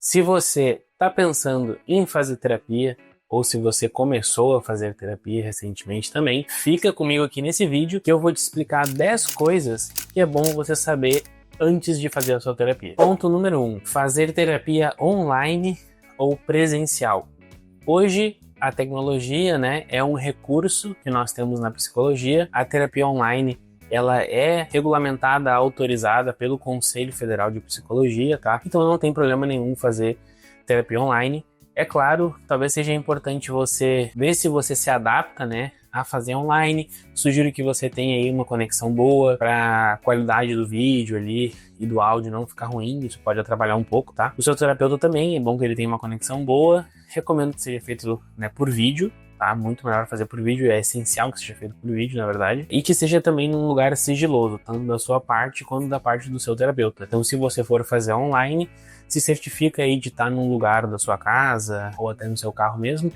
Se você está pensando em fazer terapia, ou se você começou a fazer terapia recentemente também, fica comigo aqui nesse vídeo que eu vou te explicar 10 coisas que é bom você saber antes de fazer a sua terapia. Ponto número 1. Fazer terapia online ou presencial. Hoje, a tecnologia, é um recurso que nós temos na psicologia. A terapia online, ela é regulamentada, autorizada pelo Conselho Federal de Psicologia, tá? Então não tem problema nenhum fazer terapia online. É claro, talvez seja importante você ver se você se adapta, a fazer online. Sugiro que você tenha aí uma conexão boa para a qualidade do vídeo ali e do áudio não ficar ruim, isso pode atrapalhar um pouco, tá? O seu terapeuta também, é bom que ele tenha uma conexão boa. Recomendo que seja feito, por vídeo, tá? Muito melhor fazer por vídeo, é essencial que seja feito por vídeo, na verdade. E que seja também num lugar sigiloso, tanto da sua parte quanto da parte do seu terapeuta. Então, se você for fazer online, se certifica aí de estar num lugar da sua casa ou até no seu carro mesmo,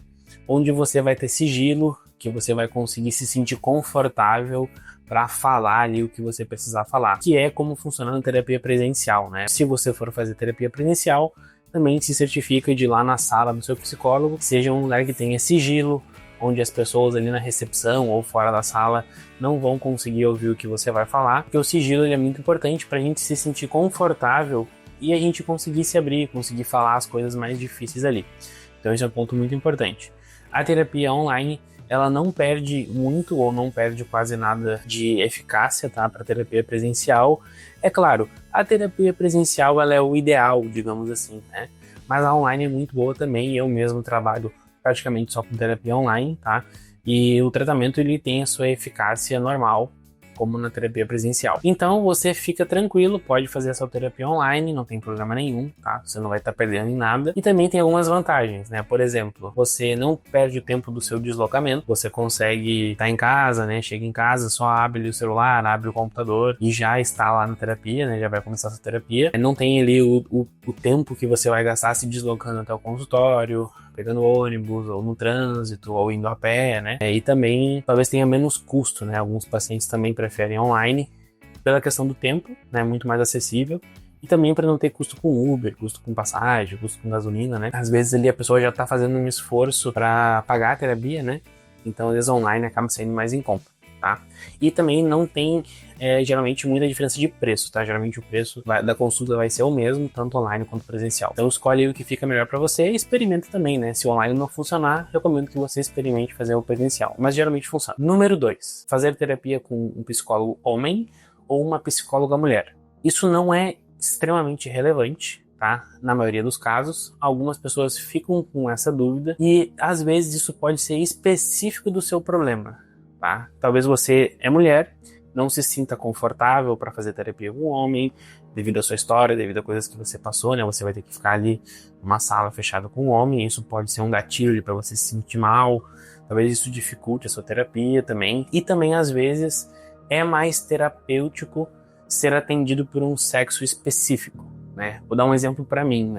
onde você vai ter sigilo, que você vai conseguir se sentir confortável para falar ali o que você precisar falar, que é como funciona a terapia presencial, né? Se você for fazer terapia presencial, também se certifica de ir lá na sala do seu psicólogo, seja um lugar que tenha sigilo, onde as pessoas ali na recepção ou fora da sala não vão conseguir ouvir o que você vai falar, porque o sigilo ele é muito importante para a gente se sentir confortável e a gente conseguir se abrir, conseguir falar as coisas mais difíceis ali. Então esse é um ponto muito importante. A terapia online, ela não perde muito ou não perde quase nada de eficácia, tá, para terapia presencial. É claro, a terapia presencial ela é o ideal, digamos assim, né? Mas a online é muito boa também. Eu mesmo trabalho praticamente só com terapia online, tá? E o tratamento ele tem a sua eficácia normal, como na terapia presencial. Então você fica tranquilo, pode fazer a sua terapia online, não tem problema nenhum, tá? Você não vai estar perdendo em nada. E também tem algumas vantagens, né? Por exemplo, você não perde o tempo do seu deslocamento, você consegue estar em casa, chega em casa, só abre o celular, abre o computador e já está lá na terapia, já vai começar a sua terapia. Não tem ali o tempo que você vai gastar se deslocando até o consultório, pegando ônibus, ou no trânsito, ou indo a pé, E também, talvez tenha menos custo, Alguns pacientes também preferem online, pela questão do tempo, Muito mais acessível. E também para não ter custo com Uber, custo com passagem, custo com gasolina, Às vezes ali a pessoa já está fazendo um esforço para pagar a terapia, Então, às vezes online acaba saindo mais em conta, tá? E também não tem, geralmente, muita diferença de preço, tá? Geralmente o preço da consulta vai ser o mesmo, tanto online quanto presencial. Então escolhe o que fica melhor para você e experimenta também, Se o online não funcionar, recomendo que você experimente fazer o presencial, mas geralmente funciona. Número 2, fazer terapia com um psicólogo homem ou uma psicóloga mulher. Isso não é extremamente relevante, tá? Na maioria dos casos, algumas pessoas ficam com essa dúvida e às vezes isso pode ser específico do seu problema, tá? Talvez você é mulher, não se sinta confortável para fazer terapia com um homem, devido à sua história, devido a coisas que você passou, Você vai ter que ficar ali numa sala fechada com um homem, isso pode ser um gatilho para você se sentir mal, talvez isso dificulte a sua terapia também. E também, às vezes, é mais terapêutico ser atendido por um sexo específico, Vou dar um exemplo para mim,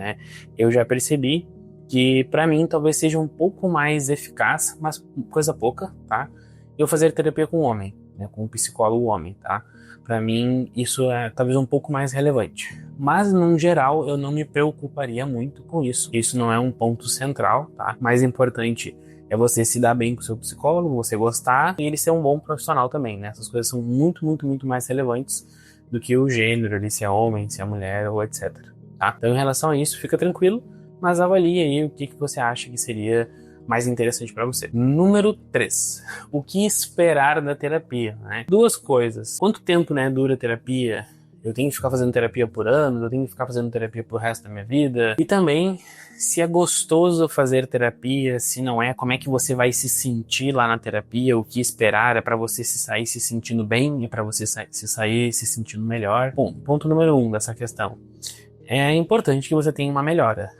Eu já percebi que para mim talvez seja um pouco mais eficaz, mas coisa pouca, tá? Eu fazer terapia com um homem, com um psicólogo homem, tá? Para mim, isso é talvez um pouco mais relevante. Mas, no geral, eu não me preocuparia muito com isso. Isso não é um ponto central, tá? Mais importante é você se dar bem com o seu psicólogo, você gostar e ele ser um bom profissional também, Essas coisas são muito, muito, muito mais relevantes do que o gênero ali, se é homem, se é mulher ou etc, tá? Então, em relação a isso, fica tranquilo, mas avalie aí o que você acha que seria mais interessante para você. Número 3. O que esperar da terapia, Duas coisas. Quanto tempo, dura a terapia? Eu tenho que ficar fazendo terapia por anos? Eu tenho que ficar fazendo terapia pro resto da minha vida? E também, se é gostoso fazer terapia, se não é, como é que você vai se sentir lá na terapia? O que esperar? É para você se sair se sentindo bem? É para você se sair se sentindo melhor? Bom, ponto número 1 dessa questão. É importante que você tenha uma melhora,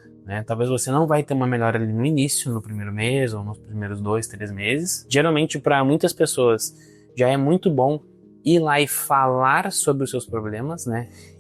Talvez você não vai ter uma melhora ali no início, no primeiro mês ou nos primeiros 2, 3 meses. Geralmente, para muitas pessoas, já é muito bom ir lá e falar sobre os seus problemas,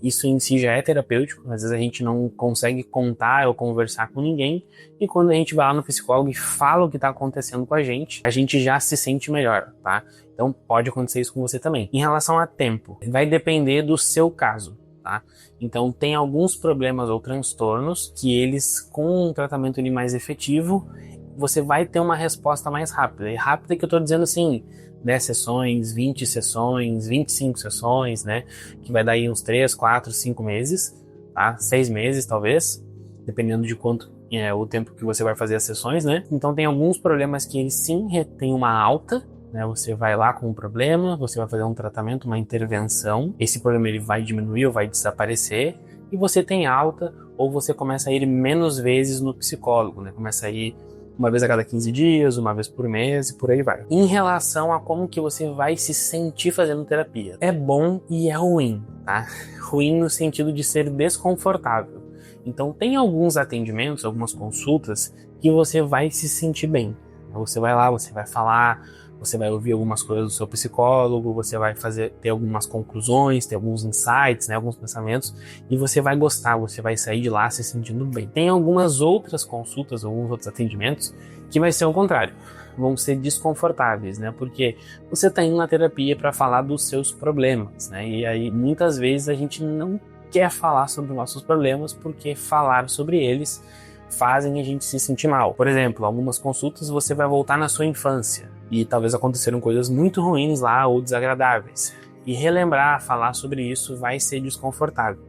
Isso em si já é terapêutico. Às vezes a gente não consegue contar ou conversar com ninguém e quando a gente vai lá no psicólogo e fala o que está acontecendo com a gente já se sente melhor, tá? Então pode acontecer isso com você também. Em relação a tempo, vai depender do seu caso. tá? Então tem alguns problemas ou transtornos que eles, com um tratamento ali mais efetivo, você vai ter uma resposta mais rápida. E rápida que eu tô dizendo assim, 10 sessões, 20 sessões, 25 sessões, né? Que vai dar aí uns 3, 4, 5 meses, tá? 6 meses talvez, dependendo de quanto é o tempo que você vai fazer as sessões, né? Então tem alguns problemas que eles sim têm uma alta, né? Você vai lá com um problema, você vai fazer um tratamento, uma intervenção, esse problema ele vai diminuir ou vai desaparecer, e você tem alta, ou você começa a ir menos vezes no psicólogo, né? Começa a ir uma vez a cada 15 dias, uma vez por mês e por aí vai. Em relação a como que você vai se sentir fazendo terapia, é bom e é ruim, tá? Ruim no sentido de ser desconfortável. Então tem alguns atendimentos, algumas consultas que você vai se sentir bem. Você vai lá, você vai falar, você vai ouvir algumas coisas do seu psicólogo, você vai ter algumas conclusões, ter alguns insights, né, alguns pensamentos, e você vai gostar, você vai sair de lá se sentindo bem. Tem algumas outras consultas, alguns outros atendimentos, que vai ser o contrário, vão ser desconfortáveis, né, porque você está indo na terapia para falar dos seus problemas, né, e aí muitas vezes a gente não quer falar sobre os nossos problemas, porque falar sobre eles fazem a gente se sentir mal. Por exemplo, algumas consultas você vai voltar na sua infância e talvez aconteceram coisas muito ruins lá ou desagradáveis. E relembrar, falar sobre isso vai ser desconfortável.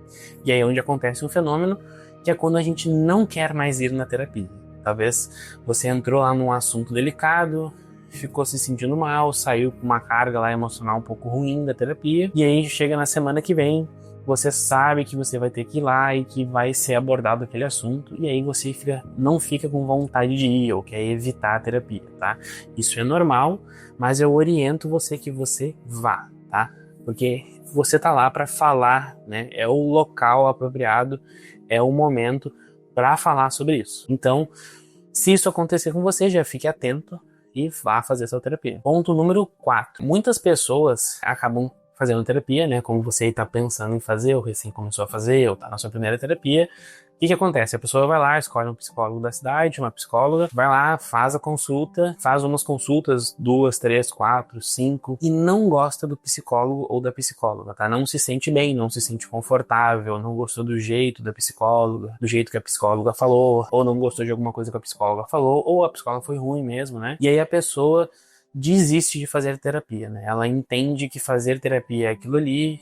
E aí é onde acontece um fenômeno que é quando a gente não quer mais ir na terapia. Talvez você entrou lá num assunto delicado, ficou se sentindo mal, saiu com uma carga lá emocional um pouco ruim da terapia, e aí chega na semana que vem, você sabe que você vai ter que ir lá e que vai ser abordado aquele assunto, e aí você não fica com vontade de ir ou quer evitar a terapia, tá? Isso é normal, mas eu oriento você que você vá, tá? Porque você tá lá para falar, né? É o local apropriado, é o momento para falar sobre isso. Então, se isso acontecer com você, já fique atento e vá fazer sua terapia. Ponto número 4. Muitas pessoas acabam fazendo terapia, né? Como você está pensando em fazer, ou recém começou a fazer, ou está na sua primeira terapia. O que acontece? A pessoa vai lá, escolhe um psicólogo da cidade, uma psicóloga, vai lá, faz a consulta, faz umas consultas, 2, 3, 4, 5, e não gosta do psicólogo ou da psicóloga, tá? Não se sente bem, não se sente confortável, não gostou do jeito da psicóloga, do jeito que a psicóloga falou, ou não gostou de alguma coisa que a psicóloga falou, ou a psicóloga foi ruim mesmo, né? E aí a pessoa desiste de fazer terapia, né? Ela entende que fazer terapia é aquilo ali,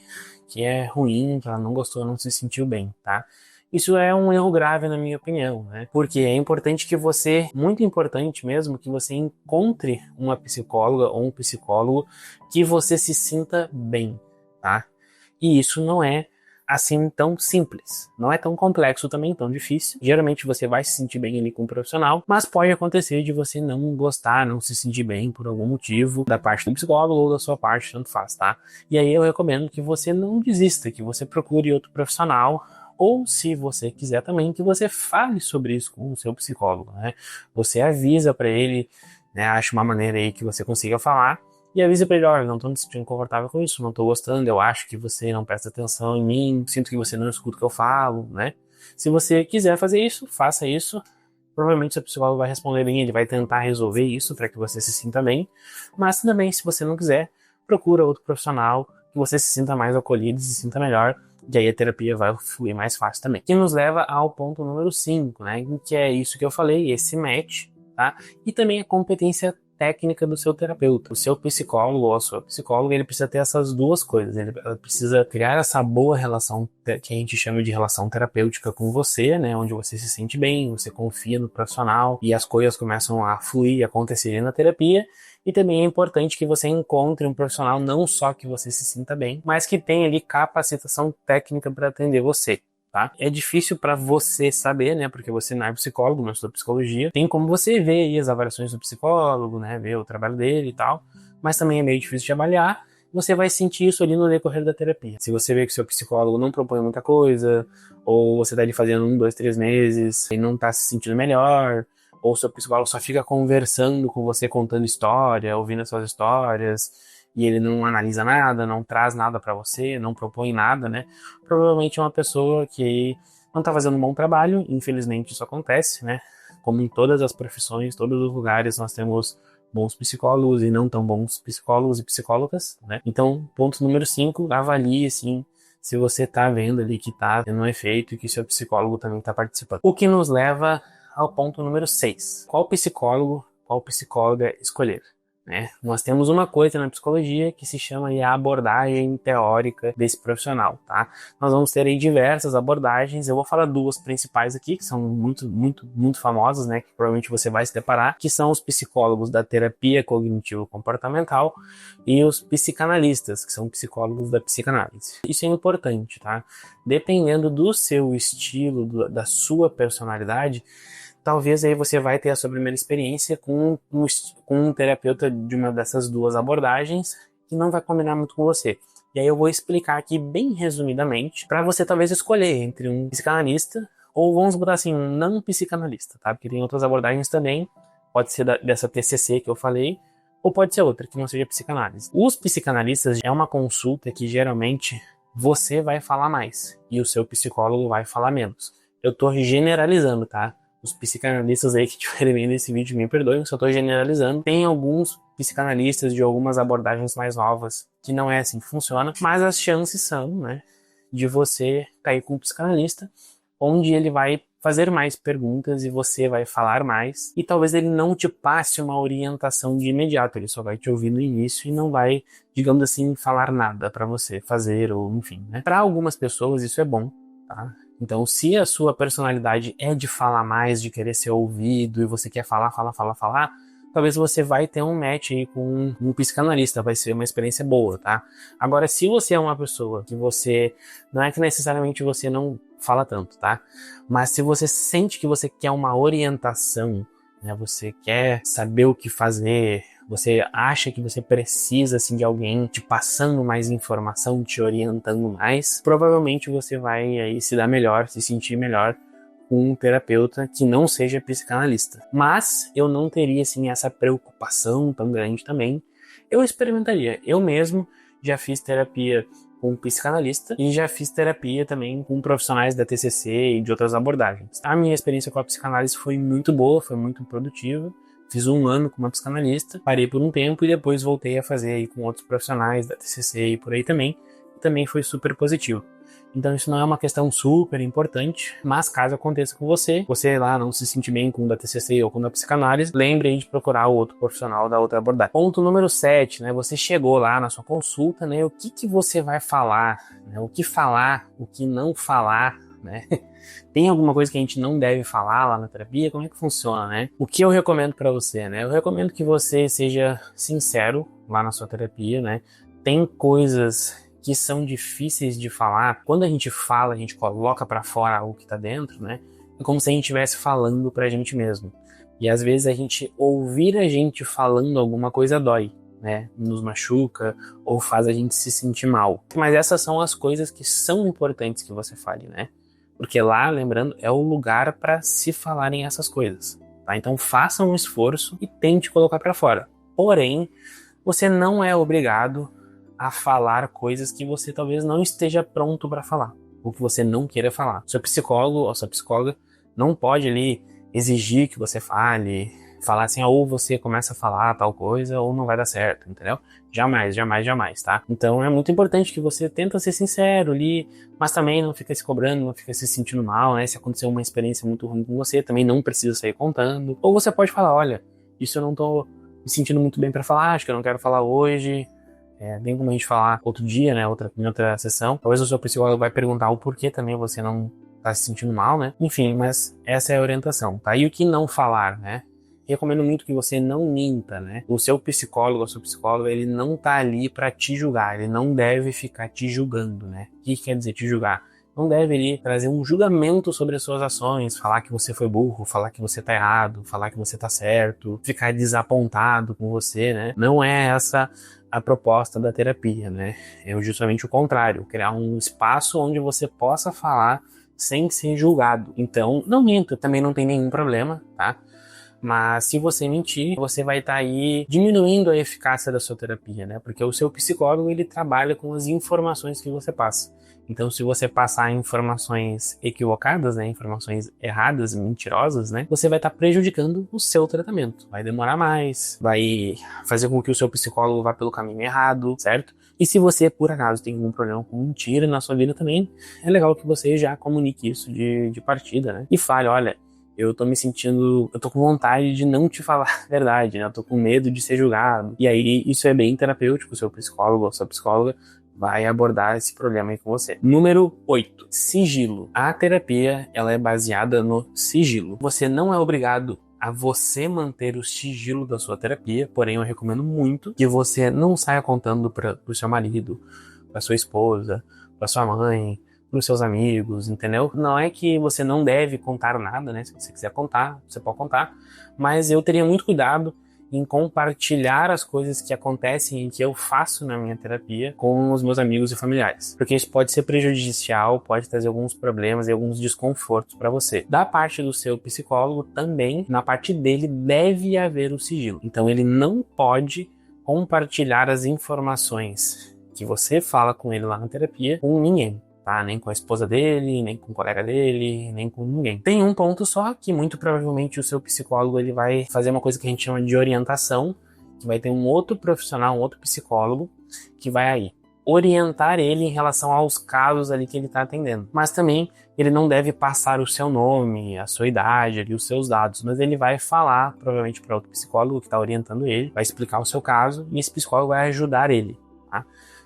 que é ruim, que ela não gostou, não se sentiu bem, tá? Isso é um erro grave na minha opinião, né? Porque é importante que você, muito importante mesmo, que você encontre uma psicóloga ou um psicólogo que você se sinta bem, tá? E isso não é assim tão simples, não é tão complexo também, tão difícil. Geralmente você vai se sentir bem ali com um profissional, mas pode acontecer de você não gostar, não se sentir bem por algum motivo da parte do psicólogo ou da sua parte, tanto faz, tá? E aí eu recomendo que você não desista, que você procure outro profissional, ou se você quiser também, que você fale sobre isso com o seu psicólogo, né? Você avisa para ele, né? Acha uma maneira aí que você consiga falar, e avisa pra ele, olha, não tô me sentindo confortável com isso, não tô gostando, eu acho que você não presta atenção em mim, sinto que você não escuta o que eu falo, né? Se você quiser fazer isso, faça isso. Provavelmente seu psicólogo vai responder bem, ele vai tentar resolver isso para que você se sinta bem. Mas também, se você não quiser, procura outro profissional que você se sinta mais acolhido e se sinta melhor. E aí a terapia vai fluir mais fácil também. Que nos leva ao ponto número 5, né? Que é isso que eu falei, esse match, tá? E também a competência técnica do seu terapeuta. O seu psicólogo ou a sua psicóloga, ele precisa ter essas duas coisas. Ele precisa criar essa boa relação que a gente chama de relação terapêutica com você, né? Onde você se sente bem, você confia no profissional e as coisas começam a fluir e acontecerem na terapia. E também é importante que você encontre um profissional não só que você se sinta bem, mas que tenha ali capacitação técnica para atender você. Tá? É difícil para você saber, né? Porque você não é psicólogo, não estuda psicologia. Tem como você ver aí as avaliações do psicólogo, né? Ver o trabalho dele e tal. Mas também é meio difícil de avaliar. Você vai sentir isso ali no decorrer da terapia. Se você vê que seu psicólogo não propõe muita coisa, ou você tá ali fazendo 1, 2, 3 meses e não tá se sentindo melhor, ou seu psicólogo só fica conversando com você, contando história, ouvindo as suas histórias, e ele não analisa nada, não traz nada para você, não propõe nada, né? Provavelmente é uma pessoa que não tá fazendo um bom trabalho, infelizmente isso acontece, né? Como em todas as profissões, todos os lugares nós temos bons psicólogos e não tão bons psicólogos e psicólogas, né? Então, ponto número 5, avalie, assim, se você tá vendo ali que tá tendo um efeito e que seu psicólogo também tá participando. O que nos leva ao ponto número 6. Qual psicólogo, qual psicóloga escolher? Né? Nós temos uma coisa na psicologia que se chama aí a abordagem teórica desse profissional, tá? Nós vamos ter aí diversas abordagens, eu vou falar duas principais aqui, que são muito famosas, né? Que provavelmente você vai se deparar, que são os psicólogos da terapia cognitivo-comportamental e os psicanalistas, que são psicólogos da psicanálise. Isso é importante, tá? Dependendo do seu estilo, da sua personalidade, talvez aí você vai ter a sua primeira experiência com um terapeuta de uma dessas duas abordagens que não vai combinar muito com você. E aí eu vou explicar aqui bem resumidamente para você talvez escolher entre um psicanalista ou vamos botar assim, um não psicanalista, tá? Porque tem outras abordagens também, pode ser dessa TCC que eu falei, ou pode ser outra que não seja psicanálise. Os psicanalistas é uma consulta que geralmente você vai falar mais e o seu psicólogo vai falar menos. Eu tô generalizando, tá? Os psicanalistas aí que estiverem vendo esse vídeo, me perdoem, só estou generalizando. Tem alguns psicanalistas de algumas abordagens mais novas que não é assim que funciona, mas as chances são, né, de você cair com um psicanalista, onde ele vai fazer mais perguntas e você vai falar mais, e talvez ele não te passe uma orientação de imediato, ele só vai te ouvir no início e não vai, digamos assim, falar nada para você fazer, ou enfim, né. Para algumas pessoas isso é bom, tá? Então, se a sua personalidade é de falar mais, de querer ser ouvido, e você quer falar, talvez você vai ter um match aí com um psicanalista, vai ser uma experiência boa, tá? Agora, se você é uma pessoa que você, não é que necessariamente você não fala tanto, tá? Mas se você sente que você quer uma orientação, né, você quer saber o que fazer, você acha que você precisa assim, de alguém te passando mais informação, te orientando mais, provavelmente você vai aí se dar melhor, se sentir melhor com um terapeuta que não seja psicanalista. Mas eu não teria assim, essa preocupação tão grande também. Eu experimentaria. Eu mesmo já fiz terapia com um psicanalista e já fiz terapia também com profissionais da TCC e de outras abordagens. A minha experiência com a psicanálise foi muito boa, foi muito produtiva. Fiz 1 ano com uma psicanalista, parei por um tempo e depois voltei a fazer aí com outros profissionais da TCC e por aí também. E também foi super positivo. Então isso não é uma questão super importante, mas caso aconteça com você lá não se sentir bem com o da TCC ou com o da psicanálise, lembre aí de procurar o outro profissional da outra abordagem. Ponto número 7, né? Você chegou lá na sua consulta, né? O que você vai falar, né? O que falar, o que não falar, né? Tem alguma coisa que a gente não deve falar lá na terapia? Como é que funciona, né? O que eu recomendo para você, né? Eu recomendo que você seja sincero lá na sua terapia, né? Tem coisas que são difíceis de falar. Quando a gente fala, a gente coloca para fora algo que tá dentro, né? É como se a gente estivesse falando pra gente mesmo. E às vezes a gente ouvir a gente falando alguma coisa dói, né? Nos machuca ou faz a gente se sentir mal. Mas essas são as coisas que são importantes que você fale, né? Porque lá, lembrando, é o lugar para se falarem essas coisas, tá? Então faça um esforço e tente colocar para fora. Porém, você não é obrigado a falar coisas que você talvez não esteja pronto para falar, ou que você não queira falar. Seu psicólogo ou sua psicóloga não pode ali exigir que você fale, falar assim, ou você começa a falar tal coisa, ou não vai dar certo, entendeu? Jamais, jamais, jamais, tá? Então é muito importante que você tenta ser sincero ali, mas também não fica se cobrando, não fica se sentindo mal, né? Se aconteceu uma experiência muito ruim com você, também não precisa sair contando. Ou você pode falar, olha, isso eu não tô me sentindo muito bem para falar, acho que eu não quero falar hoje. Bem como a gente falar outro dia, né, em outra sessão. Talvez o seu psicólogo vai perguntar o porquê também você não tá se sentindo mal, né? Enfim, mas essa é a orientação, tá? E o que não falar, né? Recomendo muito que você não minta, né? O seu psicólogo ou seu psicólogo, ele não tá ali para te julgar, ele não deve ficar te julgando, né? O que quer dizer te julgar? Não deve ali trazer um julgamento sobre as suas ações, falar que você foi burro, falar que você tá errado, falar que você tá certo, ficar desapontado com você, né? Não é essa a proposta da terapia, né? É justamente o contrário, criar um espaço onde você possa falar sem ser julgado. Então, não minta, também não tem nenhum problema, tá? Mas se você mentir, você vai estar aí diminuindo a eficácia da sua terapia, né? Porque o seu psicólogo, ele trabalha com as informações que você passa. Então, se você passar informações equivocadas, né, informações erradas, mentirosas, né, você vai estar prejudicando o seu tratamento. Vai demorar mais, vai fazer com que o seu psicólogo vá pelo caminho errado, certo? E se você, por acaso, tem algum problema com mentira na sua vida também, é legal que você já comunique isso de partida, né? E fale, olha, eu tô com vontade de não te falar a verdade, né? Eu tô com medo de ser julgado. E aí, isso é bem terapêutico, o seu psicólogo ou sua psicóloga vai abordar esse problema aí com você. Número 8. Sigilo. A terapia, ela é baseada no sigilo. Você não é obrigado a você manter o sigilo da sua terapia, porém eu recomendo muito que você não saia contando pro seu marido, pra sua esposa, pra sua mãe, pros seus amigos, entendeu? Não é que você não deve contar nada, né? Se você quiser contar, você pode contar, mas eu teria muito cuidado em compartilhar as coisas que acontecem e que eu faço na minha terapia com os meus amigos e familiares. Porque isso pode ser prejudicial, pode trazer alguns problemas e alguns desconfortos para você. Da parte do seu psicólogo também, na parte dele deve haver o sigilo. Então ele não pode compartilhar as informações que você fala com ele lá na terapia com ninguém. Tá? Nem com a esposa dele, nem com o colega dele, nem com ninguém. Tem um ponto só que muito provavelmente o seu psicólogo ele vai fazer uma coisa que a gente chama de orientação, que vai ter um outro profissional, um outro psicólogo, que vai aí orientar ele em relação aos casos ali que ele está atendendo. Mas também ele não deve passar o seu nome, a sua idade, ali, os seus dados, mas ele vai falar provavelmente para outro psicólogo que está orientando ele, vai explicar o seu caso e esse psicólogo vai ajudar ele, tá?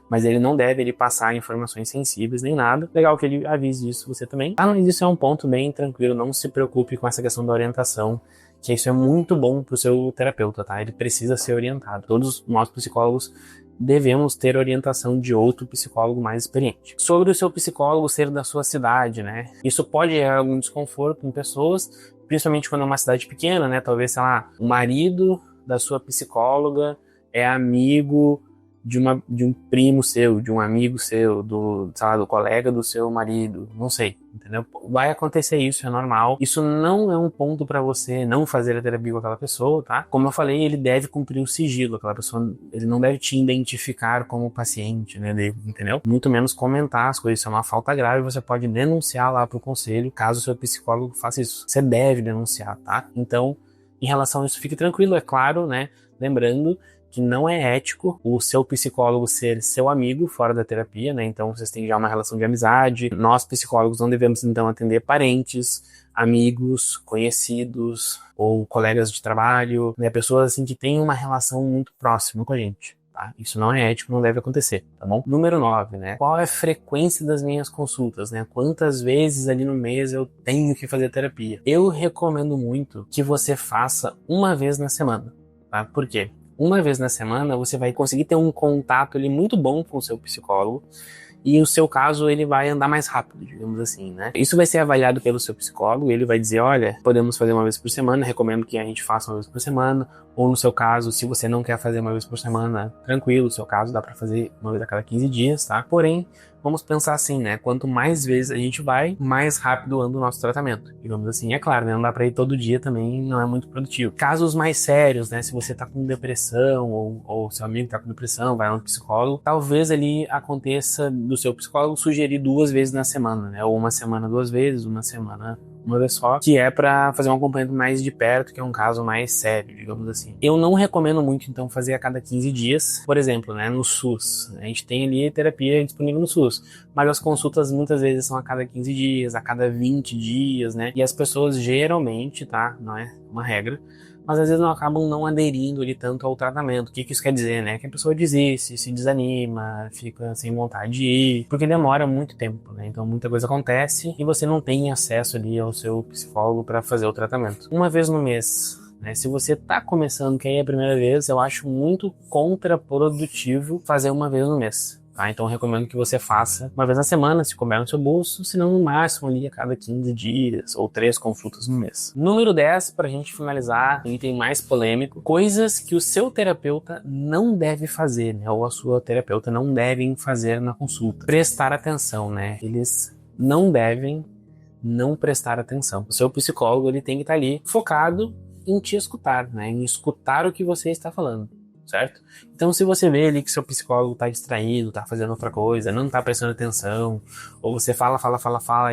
Mas ele não deve passar informações sensíveis nem nada. Legal que ele avise isso você também. Mas isso é um ponto bem tranquilo, não se preocupe com essa questão da orientação, que isso é muito bom pro seu terapeuta, tá? Ele precisa ser orientado. Todos nós psicólogos devemos ter orientação de outro psicólogo mais experiente. Sobre o seu psicólogo ser da sua cidade, né? Isso pode gerar algum desconforto em pessoas, principalmente quando é uma cidade pequena, né? Talvez, sei lá, o marido da sua psicóloga é amigo de um primo seu, de um amigo seu, sei lá, do colega do seu marido, não sei, entendeu? Vai acontecer isso, é normal. Isso não é um ponto pra você não fazer a terapia com aquela pessoa, tá? Como eu falei, ele deve cumprir o sigilo, aquela pessoa, ele não deve te identificar como paciente, né, entendeu? Muito menos comentar as coisas, isso é uma falta grave, você pode denunciar lá pro conselho, caso o seu psicólogo faça isso. Você deve denunciar, tá? Então, em relação a isso, fique tranquilo, é claro, né? Lembrando que não é ético o seu psicólogo ser seu amigo fora da terapia, né? Então vocês têm já uma relação de amizade. Nós, psicólogos, não devemos então atender parentes, amigos, conhecidos ou colegas de trabalho, né? Pessoas assim que têm uma relação muito próxima com a gente. Tá? Isso não é ético, não deve acontecer, tá bom? Número 9, né? Qual é a frequência das minhas consultas, né? Quantas vezes ali no mês eu tenho que fazer terapia? Eu recomendo muito que você faça uma vez na semana, tá? Por quê? Uma vez na semana você vai conseguir ter um contato ali muito bom com o seu psicólogo e o seu caso ele vai andar mais rápido, digamos assim, né? Isso vai ser avaliado pelo seu psicólogo, ele vai dizer, olha, podemos fazer uma vez por semana, recomendo que a gente faça uma vez por semana, ou no seu caso, se você não quer fazer uma vez por semana, tranquilo, no seu caso dá pra fazer uma vez a cada 15 dias, tá? Porém, vamos pensar assim, né? Quanto mais vezes a gente vai, mais rápido anda o nosso tratamento. Digamos assim, é claro, né? Não dá pra ir todo dia também, não é muito produtivo. Casos mais sérios, né? Se você tá com depressão, ou seu amigo tá com depressão, vai no psicólogo, talvez ali aconteça do seu psicólogo sugerir 2 vezes na semana, né? Ou uma semana 2 vezes, uma semana uma vez só, que é pra fazer um acompanhamento mais de perto, que é um caso mais sério, digamos assim. Eu não recomendo muito, então, fazer a cada 15 dias, por exemplo, né, no SUS. A gente tem ali terapia disponível no SUS, mas as consultas muitas vezes são a cada 15 dias, a cada 20 dias, né, e as pessoas geralmente, tá, não é uma regra, mas às vezes não acabam não aderindo ali tanto ao tratamento. O que isso quer dizer, né? Que a pessoa desiste, se desanima, fica sem vontade de ir, porque demora muito tempo, né? Então muita coisa acontece e você não tem acesso ali ao seu psicólogo para fazer o tratamento. Uma vez no mês, né? Se você tá começando, que aí é a primeira vez, eu acho muito contraprodutivo fazer uma vez no mês. Tá? Então eu recomendo que você faça uma vez na semana, se couber no seu bolso, se não no máximo ali a cada 15 dias ou 3 consultas no mês. Número 10, pra gente finalizar, o item mais polêmico, coisas que o seu terapeuta não deve fazer, né? Ou a sua terapeuta não devem fazer na consulta. Prestar atenção, né? Eles não devem não prestar atenção. O seu psicólogo ele tem que estar ali focado em te escutar, né? Em escutar o que você está falando. certo? Então, se você vê ali que seu psicólogo tá distraído, tá fazendo outra coisa, não tá prestando atenção, ou você fala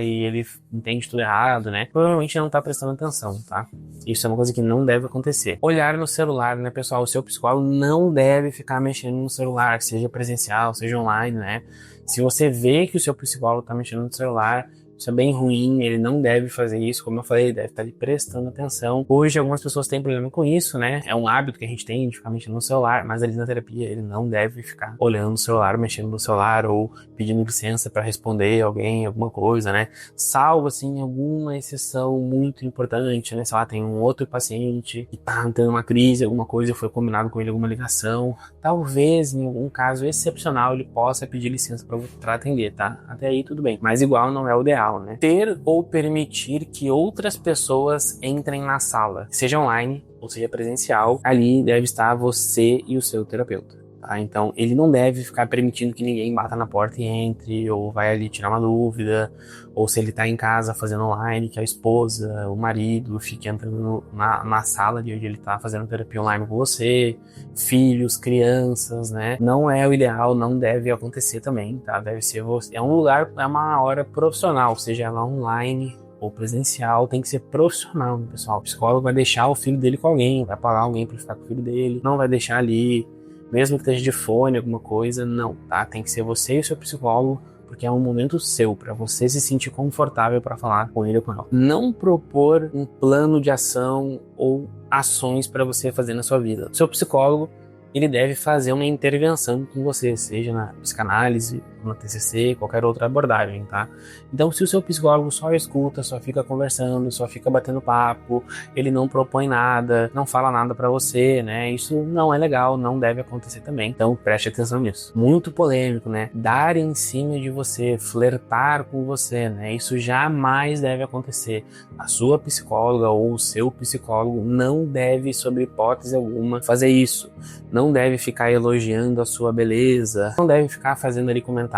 e ele entende tudo errado, né? Provavelmente não tá prestando atenção, tá? Isso é uma coisa que não deve acontecer. Olhar no celular, né, pessoal? O seu psicólogo não deve ficar mexendo no celular, seja presencial, seja online, né? Se você vê que o seu psicólogo tá mexendo no celular, isso é bem ruim, ele não deve fazer isso, como eu falei, ele deve estar ali prestando atenção. Hoje algumas pessoas têm problema com isso, né? É um hábito que a gente tem de ficar mexendo no celular, mas ali na terapia ele não deve ficar olhando no celular, mexendo no celular ou pedindo licença para responder alguém, alguma coisa, né? Salvo, assim, alguma exceção muito importante, né? Sei lá, tem um outro paciente que tá tendo uma crise, alguma coisa, foi combinado com ele alguma ligação. Talvez, em algum caso excepcional, ele possa pedir licença para atender, tá? Até aí tudo bem, mas igual não é o ideal. Né? Ter ou permitir que outras pessoas entrem na sala, seja online ou seja presencial, ali deve estar você e o seu terapeuta. Tá? Então, ele não deve ficar permitindo que ninguém bata na porta e entre, ou vai ali tirar uma dúvida, ou se ele tá em casa fazendo online, que a esposa, o marido fique entrando na sala de onde ele tá fazendo terapia online com você, filhos, crianças, né? Não é o ideal, não deve acontecer também, tá? Deve ser você. É um lugar, é uma hora profissional, seja ela online ou presencial, tem que ser profissional, pessoal. O psicólogo vai deixar o filho dele com alguém, vai pagar alguém para ficar com o filho dele, não vai deixar ali, mesmo que esteja de fone, alguma coisa, não, tá? Tem que ser você e o seu psicólogo, porque é um momento seu, para você se sentir confortável para falar com ele ou com ela. Não propor um plano de ação ou ações para você fazer na sua vida. O seu psicólogo, ele deve fazer uma intervenção com você, seja na psicanálise, no TCC, qualquer outra abordagem, tá? Então, se o seu psicólogo só escuta, só fica conversando, só fica batendo papo, ele não propõe nada, não fala nada pra você, né? Isso não é legal, não deve acontecer também. Então, preste atenção nisso. Muito polêmico, né? Dar em cima de você, flertar com você, né? Isso jamais deve acontecer. A sua psicóloga ou o seu psicólogo não deve, sob hipótese alguma, fazer isso. Não deve ficar elogiando a sua beleza, não deve ficar fazendo ali comentários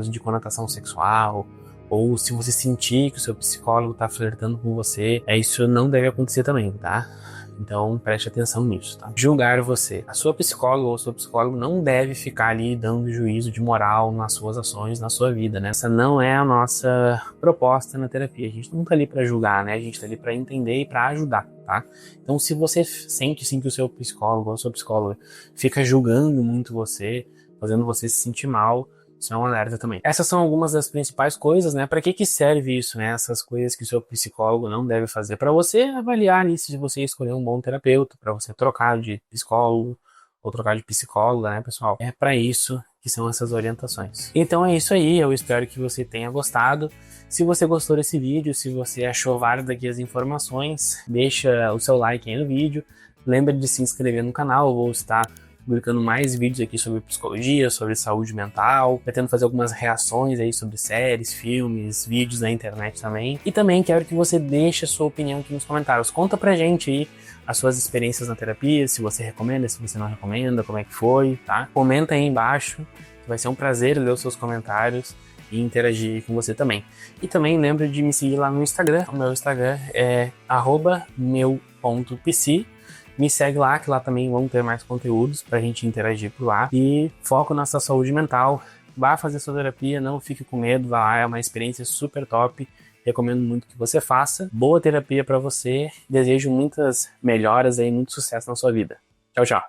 de conotação sexual, ou se você sentir que o seu psicólogo tá flertando com você, isso não deve acontecer também, tá? Então preste atenção nisso, tá? Julgar você. A sua psicóloga ou o seu psicólogo não deve ficar ali dando juízo de moral nas suas ações, na sua vida, né? Essa não é a nossa proposta na terapia. A gente não tá ali pra julgar, né? A gente tá ali pra entender e pra ajudar, tá? Então se você sente sim que o seu psicólogo ou a sua psicóloga fica julgando muito você, fazendo você se sentir mal, isso é um alerta também. Essas são algumas das principais coisas, né? Para que serve isso, né? Essas coisas que o seu psicólogo não deve fazer. Para você avaliar ali se você escolher um bom terapeuta, para você trocar de psicólogo ou trocar de psicóloga, né, pessoal? É para isso que são essas orientações. Então é isso aí, eu espero que você tenha gostado. Se você gostou desse vídeo, se você achou válido aqui as informações, deixa o seu like aí no vídeo. Lembre de se inscrever no canal, eu vou estar publicando mais vídeos aqui sobre psicologia, sobre saúde mental, pretendo fazer algumas reações aí sobre séries, filmes, vídeos na internet também. E também quero que você deixe a sua opinião aqui nos comentários. Conta pra gente aí as suas experiências na terapia, se você recomenda, se você não recomenda, como é que foi, tá? Comenta aí embaixo, vai ser um prazer ler os seus comentários e interagir com você também. E também lembra de me seguir lá no Instagram, o meu Instagram é @meu.psi. Me segue lá, que lá também vão ter mais conteúdos pra gente interagir por lá. E foco na sua saúde mental. Vá fazer sua terapia, não fique com medo, vá lá, é uma experiência super top. Recomendo muito que você faça. Boa terapia pra você. Desejo muitas melhoras aí, muito sucesso na sua vida. Tchau, tchau.